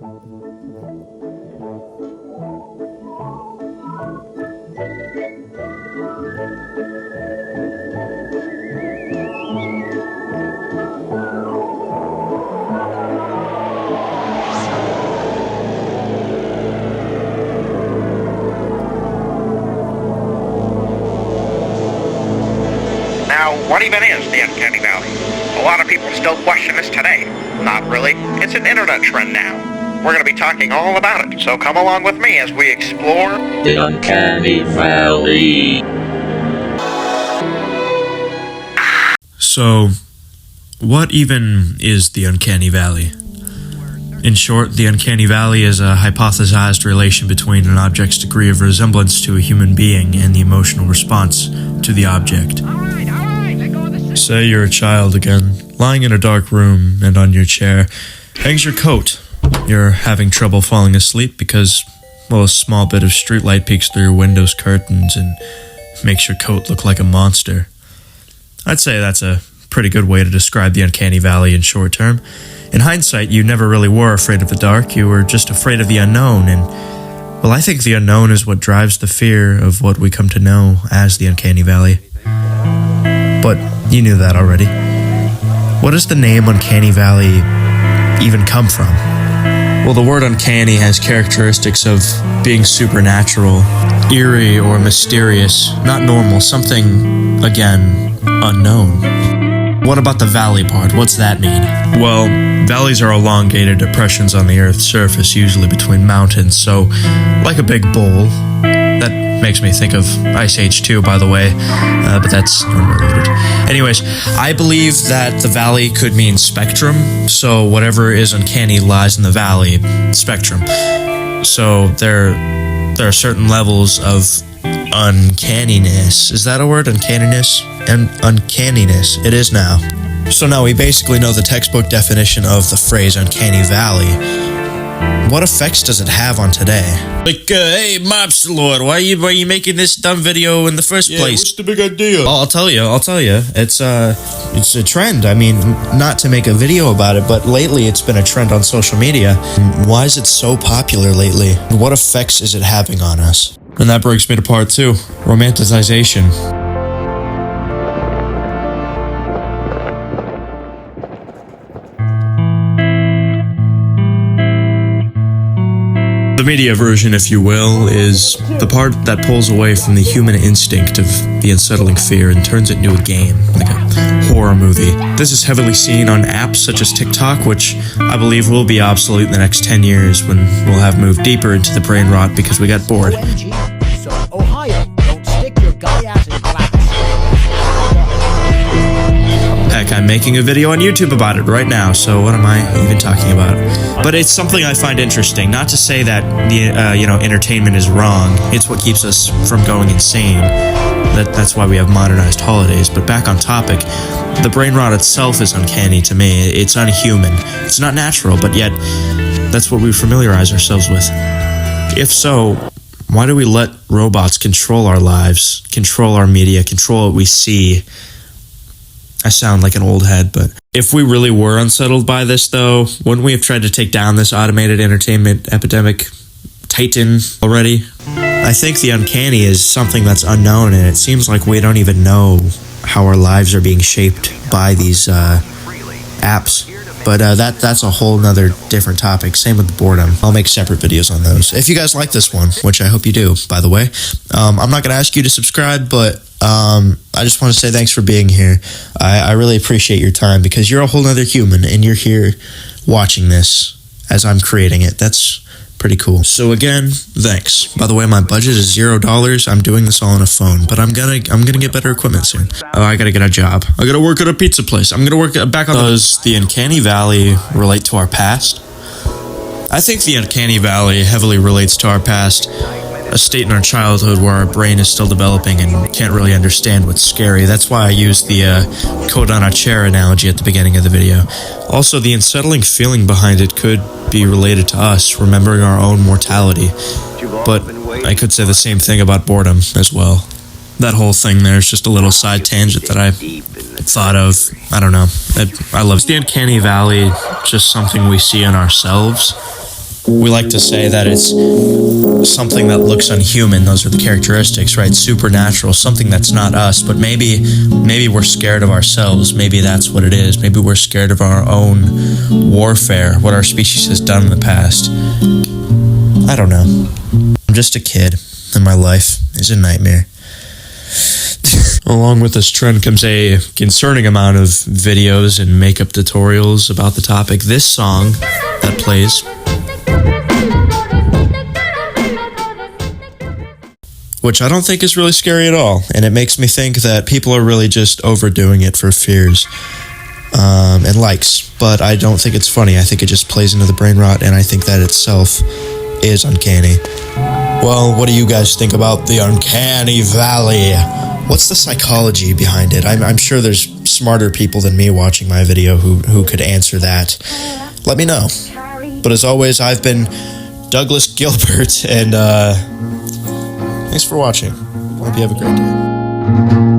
Now, what even is the Uncanny Valley? A lot of people still question this today. Not really. It's an internet trend now. We're going to be talking all about it, so come along with me as we explore the Uncanny Valley. So, what even is the Uncanny Valley? In short, the Uncanny Valley is a hypothesized relation between an object's degree of resemblance to a human being and the emotional response to the object. Say you're a child again, lying in a dark room, and on your chair hangs your coat. You're having trouble falling asleep because, well, a small bit of streetlight peeks through your window's curtains and makes your coat look like a monster. I'd say that's a pretty good way to describe the Uncanny Valley in short term. In hindsight, you never really were afraid of the dark, you were just afraid of the unknown, and, well, I think the unknown is what drives the fear of what we come to know as the Uncanny Valley. But you knew that already. What does the name Uncanny Valley even come from? Well, the word uncanny has characteristics of being supernatural, eerie or mysterious, not normal, something, again, unknown. What about the valley part? What's that mean? Well, valleys are elongated depressions on the Earth's surface, usually between mountains, so like a big bowl. That makes me think of Ice Age 2, by the way, but that's unrelated. Anyways, I believe that the valley could mean spectrum, so whatever is uncanny lies in the valley, spectrum. So there are certain levels of uncanniness. Is that a word? Uncanniness? And uncanniness. It is now. So now we basically know the textbook definition of the phrase Uncanny Valley. What effects does it have on today? Like, hey, Mobster Lord, why are you making this dumb video in the first place? What's the big idea? I'll tell you. It's a trend. I mean, not to make a video about it, but lately it's been a trend on social media. Why is it so popular lately? What effects is it having on us? And that brings me to part 2, romanticization. The media version, if you will, is the part that pulls away from the human instinct of the unsettling fear and turns it into a game, like a horror movie. This is heavily seen on apps such as TikTok, which I believe will be obsolete in the next 10 years when we'll have moved deeper into the brain rot because we got bored. So, Ohio, don't stick your guy ass in glass. Heck, I'm making a video on YouTube about it right now, so what am I even talking about? But it's something I find interesting. Not to say that the entertainment is wrong. It's what keeps us from going insane. That's why we have modernized holidays. But back on topic, the brain rot itself is uncanny to me. It's unhuman. It's not natural, but yet that's what we familiarize ourselves with. If so, why do we let robots control our lives, control our media, control what we see? I sound like an old head, but if we really were unsettled by this, though, wouldn't we have tried to take down this automated entertainment epidemic titan already? I think the uncanny is something that's unknown, and it seems like we don't even know how our lives are being shaped by these apps. But that's a whole nother different topic. Same with boredom. I'll make separate videos on those. If you guys like this one, which I hope you do, by the way, I'm not going to ask you to subscribe, but I just want to say thanks for being here. I really appreciate your time because you're a whole nother human and you're here watching this as I'm creating it. That's pretty cool. So again, thanks. By the way, my budget is $0. I'm doing this all on a phone, but I'm gonna get better equipment soon. Oh, I gotta get a job. I gotta work at a pizza place. I'm gonna work back on. Does the Uncanny Valley relate to our past? I think the Uncanny Valley heavily relates to our past. A state in our childhood where our brain is still developing and can't really understand what's scary. That's why I used the coat on a chair analogy at the beginning of the video. Also, the unsettling feeling behind it could be related to us, remembering our own mortality. But I could say the same thing about boredom as well. That whole thing there is just a little side tangent that I thought of. I don't know. I love the Uncanny Valley, just something we see in ourselves. we like to say that it's something that looks unhuman. Those are the characteristics, right? Supernatural, something that's not us. But maybe we're scared of ourselves. Maybe that's what it is. Maybe we're scared of our own warfare, what our species has done in the past. I don't know. I'm just a kid, and my life is a nightmare. Along with this trend comes a concerning amount of videos and makeup tutorials about the topic. This song that plays, which I don't think is really scary at all, and it makes me think that people are really just overdoing it for fears and likes, but I don't think it's funny. I think it just plays into the brain rot, and I think that itself is uncanny. Well, what do you guys think about the Uncanny Valley? What's the psychology behind it? I'm sure there's smarter people than me watching my video who could answer that. Let me know. But as always, I've been Douglas Gilbert, and thanks for watching. Hope you have a great day.